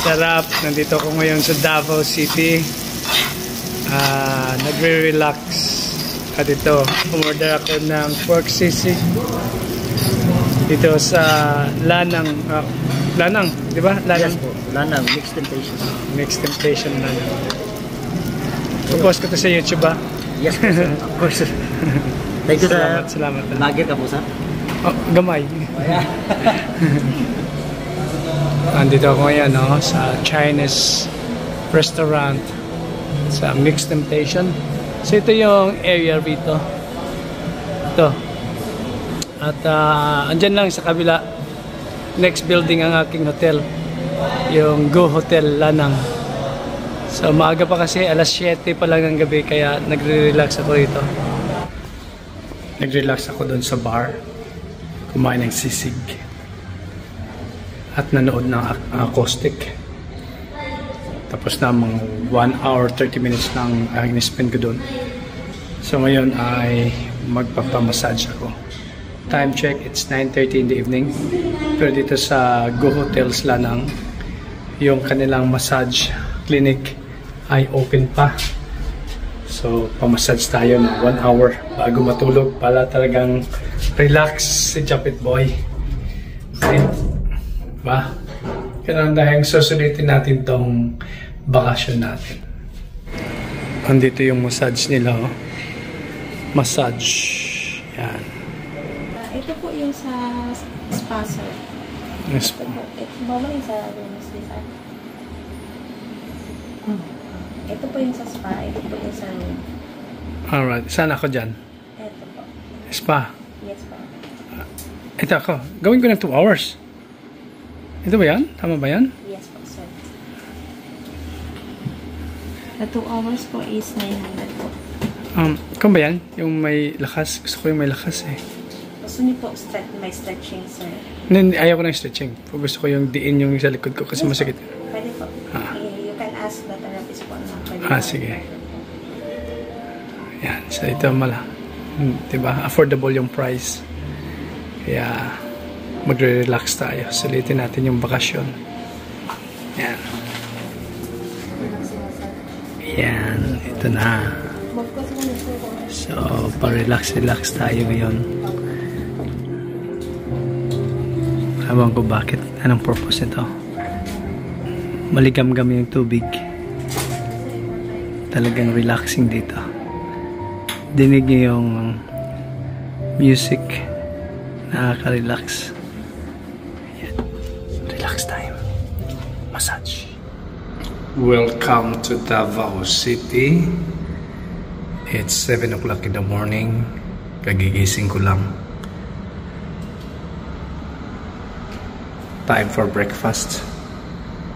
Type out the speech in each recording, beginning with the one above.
Sarap. Nandito ako ngayon sa Davao City. Nagre-relax. At ito, umorder ako ng pork sisig. Dito sa Lanang. Lanang, di ba? Lanang. Yes po. Lanang, Mixed Temptation. Mixed Temptation Lanang. Post ko to sa YouTube ba? Yes po, sir. Of course. Thank you, sir. Salamat. Lager ka po, sir? Oh, gamay. Andito ako ngayon, no, sa Chinese restaurant sa Mixed Temptation. So ito yung area rito. Ito. At andyan lang sa kabila, next building ang aking hotel, yung Go Hotel Lanang. So maaga pa kasi, alas 7 pa lang ng gabi, kaya nagre-relax ako rito. Nag-relax ako doon sa bar, kumain ng sisig at nanood ng acoustic. Tapos na mga 1 hour 30 minutes lang ang spend ko doon. So ngayon ay magpapamassage ako. Time check, it's 9:30 in the evening. Pero dito sa Go Hotels Lanang, yung kanilang massage clinic ay open pa. So pamassage tayo ng 1 hour bago matulog para talagang relax si Japit Boy. Okay. Ba? Kailangan dahil susulitin natin tong bakasyon natin. Andito yung massage nila, oh. Massage. Yan. Ito po yung sa spa, sir. Yes. Ito ba yung sa rooms design? Ito po yung sa spa. Ito po yung sa room. Alright. Saan ako dyan? Ito po. Spa. Yes po. Ito ako. Gawin ko ng 2 hours. Ito ba yan? Tama ba yan? Yes po, sir. The 2 hours po is 900 po. Kung ba yan? Yung may lakas. Gusto ko yung may lakas eh. Gusto niyo po may stretching, sir? Hindi, ayaw ko ng stretching. Gusto ko yung diin yung sa likod ko kasi masakit. Pwede po. You can ask the therapist po na pwede. Sige. Yan. So ito diba? Affordable yung price. Kaya magre-relax tayo. Sulitin natin yung bakasyon. Yan. Yan. Ito na. So, pa-relax tayo ngayon. Habang ko bakit. Anong purpose nito? Maligam-gam yung tubig. Talagang relaxing dito. Dinig niyo yung music. Nakaka-relax. Relax time. Massage. Welcome to Davao City. It's 7 o'clock in the morning. Kagigising ko lang. Time for breakfast.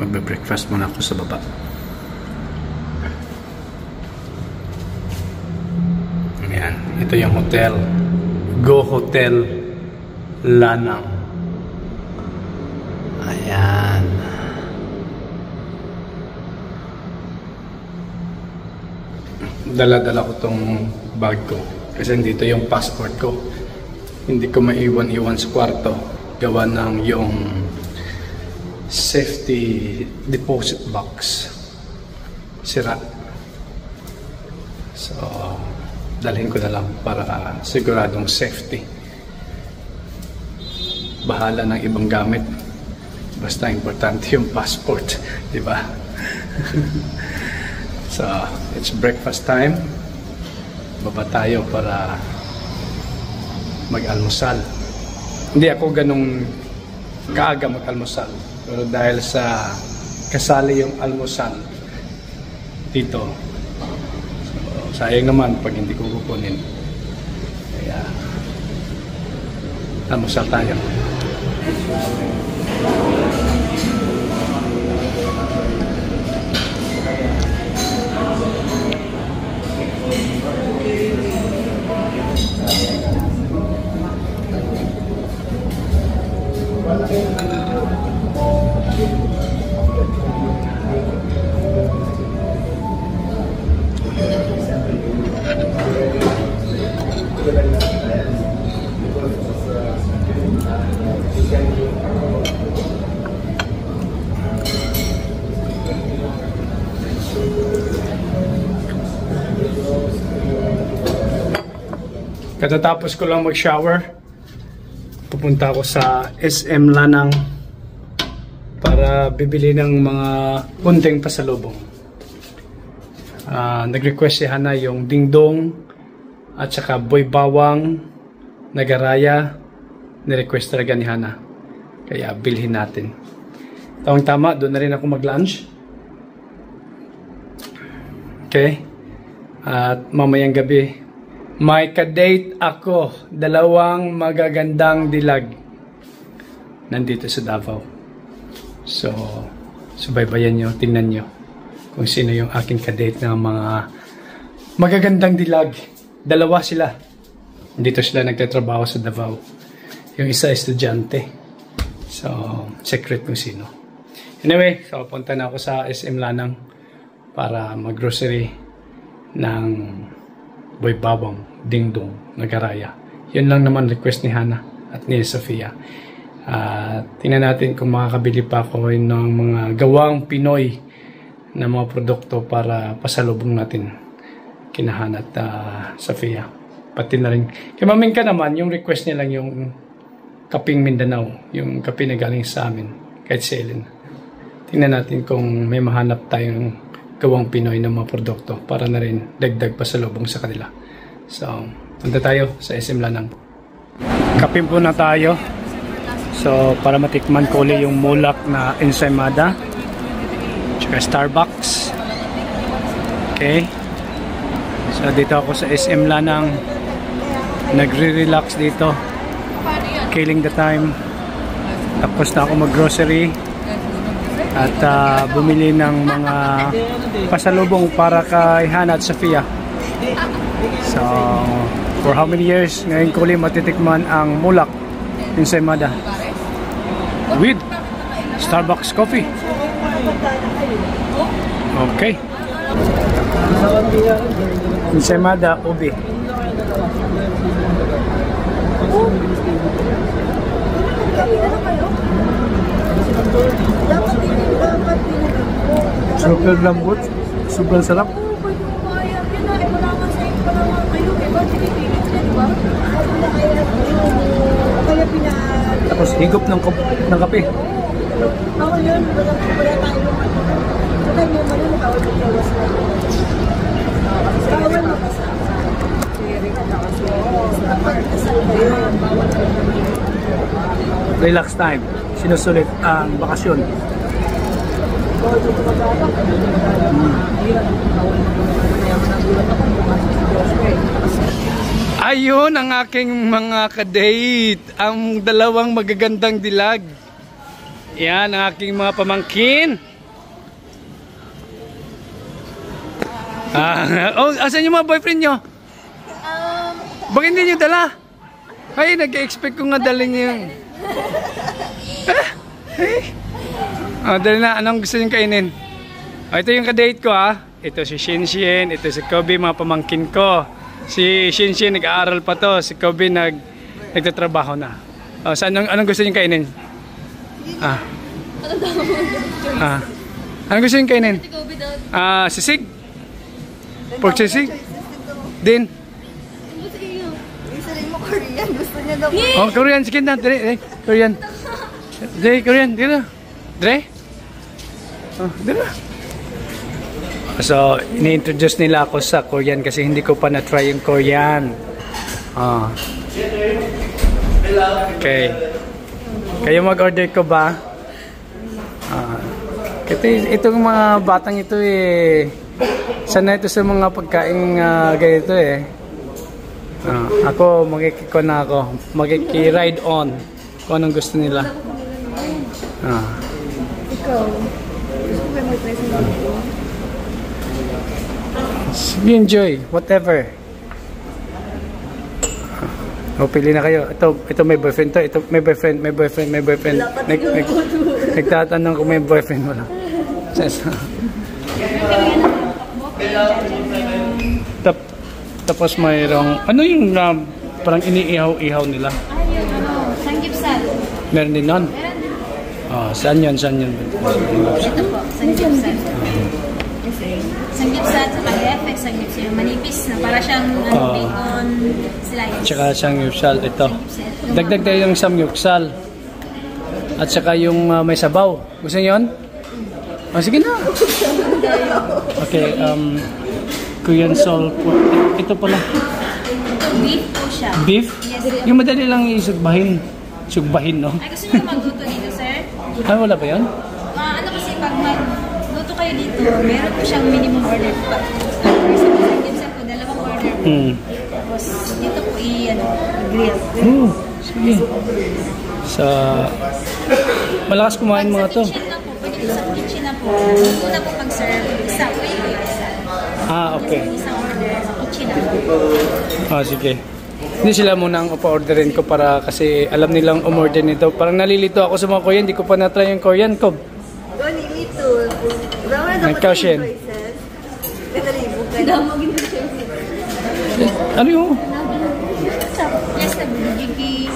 Magbe-breakfast muna ako sa baba. Ayan. Ito yung hotel. Go Hotel Lanang. Ayan. Dala-dala ko tong bag ko kasi dito yung passport ko. Hindi ko maiwan-iwan sa kwarto. Gawa ng yung safety deposit box sira. So, dalhin ko na lang para siguradong safety. Bahala ng ibang gamit. Basta importante yung passport, di ba? So, it's breakfast time. Baba tayo para mag-almusal. Hindi ako ganung kaaga mag-almusal. Pero dahil sa kasali yung almusal dito, so, sayang naman pag hindi ko kukunin. Kaya, almusal tayo. Katatapos ko lang mag-shower, pupunta ako sa SM Lanang para bibili ng mga kunting pasalubong. Nag-request si Hana yung dingdong at saka boy bawang, nagaraya. Ni-request talaga ni Hana. Kaya bilhin natin. Tama, doon na rin ako mag-lunch. Okay? At mamayang gabi, may ka-date ako. 2 magagandang dilag. Nandito sa Davao. So, subaybayan nyo, tingnan nyo kung sino yung aking ka-date ng mga magagandang dilag. 2 sila. Dito sila nagtatrabaho sa Davao. Yung isa estudyante. So, secret kung sino. Anyway, so punta na ako sa SM Lanang para mag-grocery ng boy bawang, dingdong, nagaraya. Yun lang naman request ni Hana at ni Sofia. Tingnan natin kung makakabili pa ako ng mga gawang Pinoy na mga produkto para pasalubong natin kina Hana at Sofia. Pati na rin. Kay Mamingka naman, yung request niya lang yung kaping Mindanao, yung kape na galing sa amin, kahit si Ellen. Tingnan natin kung may mahanap tayong gawang Pinoy ng mga produkto para na rin dagdag pasalubong sa kanila. So, punta tayo sa SM Lanang. Kapin po na tayo. So, para matikman ko ulit yung mulak na ensaymada. Tsaka Starbucks. Okay. So, dito ako sa SM Lanang. Nagre-relax dito. Killing the time. Tapos na ako mag-grocery. At bumili ng mga pasalubong para kay Hana at Sofia. So, for how many years ngayon ko ulit matitikman ang mulak ensaymada with Starbucks coffee. Okay. Ensaymada ube. Super lambot, super sarap. Tapos higop ng kape. Relax time. Sinusulit ang bakasyon. Ayun ang aking mga ka-date. Ang 2 magagandang dilag. Yan ang aking mga pamangkin. Asan yung mga boyfriend nyo? Bakit hindi nyo dala? Ay, nag-expect ko nga dalhin nyo yung... dali na, anong gusto nyo kainin? Ito yung ka-date ko Ito si Shinshin, ito si Kobe, mga pamangkin ko. Si Shinshin nag-aaral pa to, si Kobe nagtatrabaho na. Anong gusto nyo kainin? Anong gusto nyo kainin? Sisig? Pork sisig? Din? Korean, gusto niya daw. Korean, sige na, Dre, Korean. Dre, Korean, dito. Dre? Dito. So, ini-introduce nila ako sa Korean kasi hindi ko pa na-try yung Korean. Okay. Kayo mag-order ko ba? Itong mga batang ito sanay ito sa mga pagkain ganito ako magki-ride on kung anong gusto nila. Ikaw, gusto ko may present dito? Sige, enjoy, whatever. Pili na kayo. Ito may boyfriend to. Ito may boyfriend. Nagtatanong kung may boyfriend mo lang. Tapos mayroong, ano yung parang iniihaw-ihaw nila? Sanggipsal. Meron din nun? Meron din. Saan yun? Ito po, sanggipsal. Sanggipsal sa FX, sanggipsal yung manipis na para siyang bacon slice. Tsaka samgyupsal. Ito. Dagdag tayo yung samgyupsal. At saka yung may sabaw. Gusto niyo yun? Oh, sige na. Okay. Korean soul pork. Ito pala. Beef po siya. Beef? Yes. Yung madali lang isugbahin. Sugbahin, no? Ay, gusto niyo magluto dito, sir? Ay, wala ba yun? Ano kasi pag magluto kayo dito, meron po siyang minimum order. Sanggipsal po, 2 order po. Tapos dito po i-grill. Sige. Sa malakas kumain mga to. Sa kitchen na po, pwede sa kitchen na po. Luto na po pag-serve. Isa po yung isa. Okay. Isang order, kitchen na po. Sige. Hindi sila muna ang upa-orderin ko para kasi alam nilang umorder nito. Parang nalilito ako sa mga Korean. Hindi ko pa na-try yung Korean ko. Nagkashin. Ano yun? Yes, na bulugigi.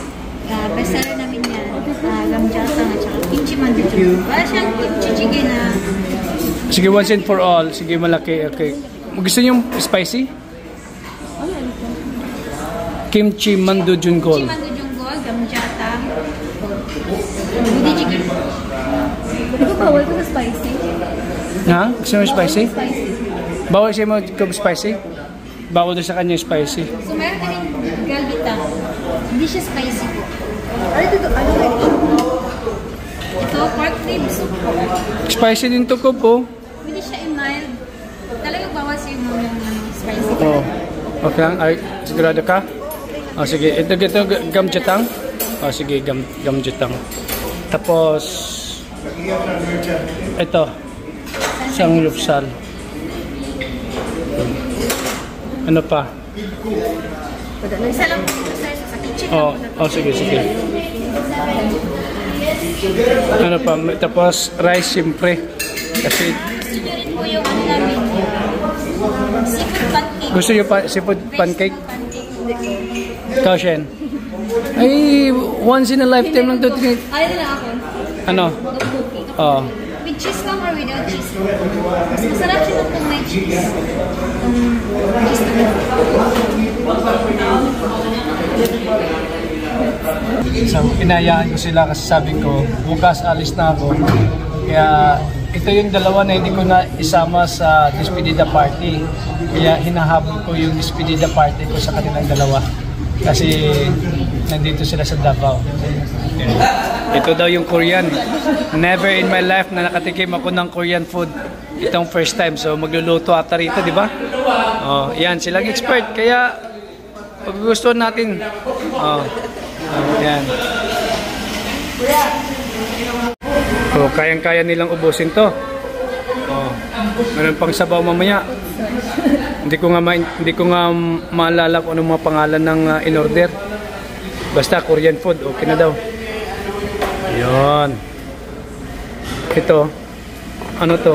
Bestseller namin yan. Gamjatang at saka kimchi mandu. Wala siyang kimchi jjigae na... Sige, once and for all. Sige, malaki. Okay. Gusto niyo yung spicy? Kimchi mandu junggol. Kimchi mandu junggol, gamjatang. Bulugigi. Hindi ko bawal ko sa spicy. Ha? Gusto mo spicy? Spicy. Bawal siya mo spicy? Bawal doon sa kanya yung spicy. So, meron kaming galbitang. Hindi siya spicy po. Ito, pork ribs soup po. Spicy din to ko po. Hindi siya mild. Talagang bawal sa yung spicy. Okay lang. Ay, sigurado ka? Sige. Ito gamjatang. Sige, gamjatang. Tapos, ito. Samgyupsal. Ano pa? Isa lang po sa kitchen na sige. Ano pa? Tapos, rice siyempre. Kasi, gusto nyo rin po yung namin. Seafood pancake. gusto nyo pa seafood pancake? Ikaw, Shen? Ay, once in a lifetime lang to. Ayaw na ako. Ano? With cheese lang or without cheese? Mas masarap siya kung may cheese. Cheese So, pinayaan ko sila kasi sabi ko, bukas alis na ako. Kaya ito yung dalawa na hindi ko na isama sa despedida party. Kaya hinahabol ko yung despedida party ko sa kanilang dalawa. Kasi nandito sila sa Davao. Ito daw yung Korean. Never in my life na nakatikim ako ng Korean food. Itong first time. So magluluto ata rito, di ba? Yan, silang expert. Kaya pag gusto natin. Yan. Kayang-kaya nilang ubusin to. Meron pang sabaw mamaya. Hindi ko nga maalala kung anong mga pangalan ng in-order. Basta Korean food, okay na daw. Ayun. Ito. Ano to?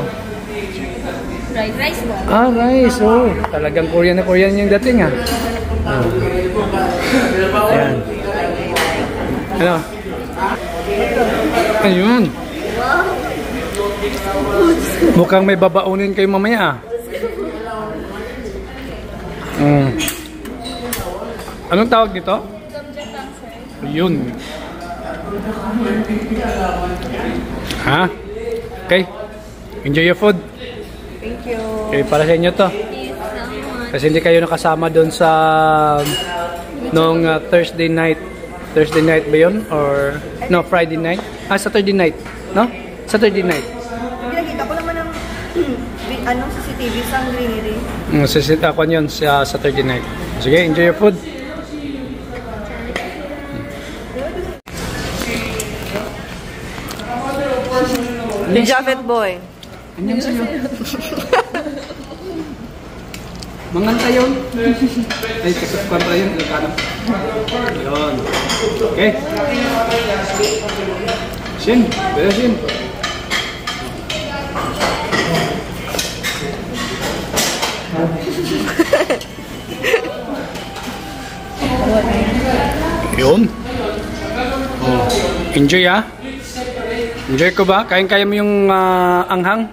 Fried rice ba? Rice. Talagang Korean na Korean yung dating Ayan. Ano? Ayun. Mukhang may babaunin kayo mamaya. Anong tawag dito? Yun. Okay. Enjoy your food. Thank you. Okay, para sa inyo to. Kasi hindi kayo nakasama doon sa nung Thursday night. Thursday night ba yun? Or no, Friday night? Saturday night. No? Saturday night. Pinakita ko naman ng CCTV sa greenery. Sisita ko yun sa Saturday night. Sige, enjoy your food. The Japheth boy. Anyan sa'yo. Manganta yun. Ay, kasapkan pa yun. Yun. Okay. Shin. Pero Shin. Yun. Enjoy Enjoy ko ba? Kaya mo yung anghang?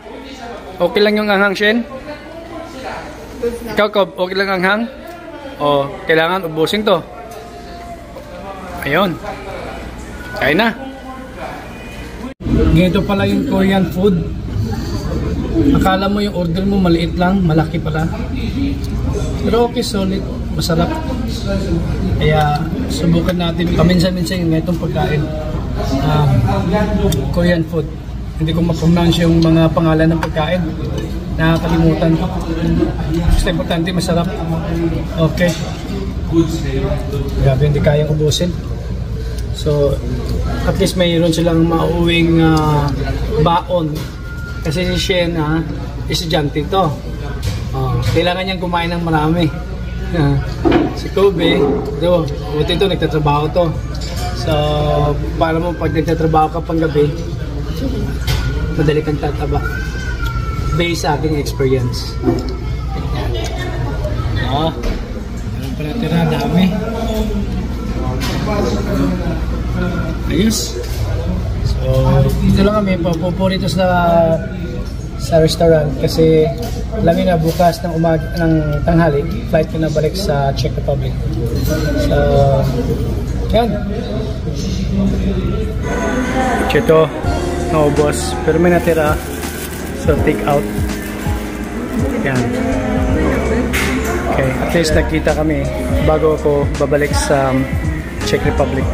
Okay lang yung anghang, Shen? Ikaw, Kob, okay lang ang anghang? O, kailangan ubusin to. Ayun. Kain na. Ganito pala yung Korean food. Akala mo yung order mo maliit lang, malaki pala. Pero okay, solid. Masarap. Kaya subukan natin paminsan-minsan yung ganitong pagkain. Korean food. Hindi ko ma-pronounce yung mga pangalan ng pagkain. Nakakalimutan ko. Basta importante, masarap. Okay. Grabe, hindi kayang ubusin. So, at least mayroon silang mauwing baon. Kasi si Shen, estudyante ito. Kailangan niyang kumain ng marami. Si Kobe, buti ito, nagtatrabaho to. So, para mo pag nagtatrabaho ka pang gabi, madali kang tataba. Based sa aking experience. Meron pala tira, dami. Ayos. So, dito lang kami, papuporito sa restaurant kasi alam na bukas ng tanghali, flight ko na balik sa Czech Republic. So, yan. Ito, naubos. Pero may natira. So, take out. Yan. Okay, at least nakita kami bago ako babalik sa Czech Republic.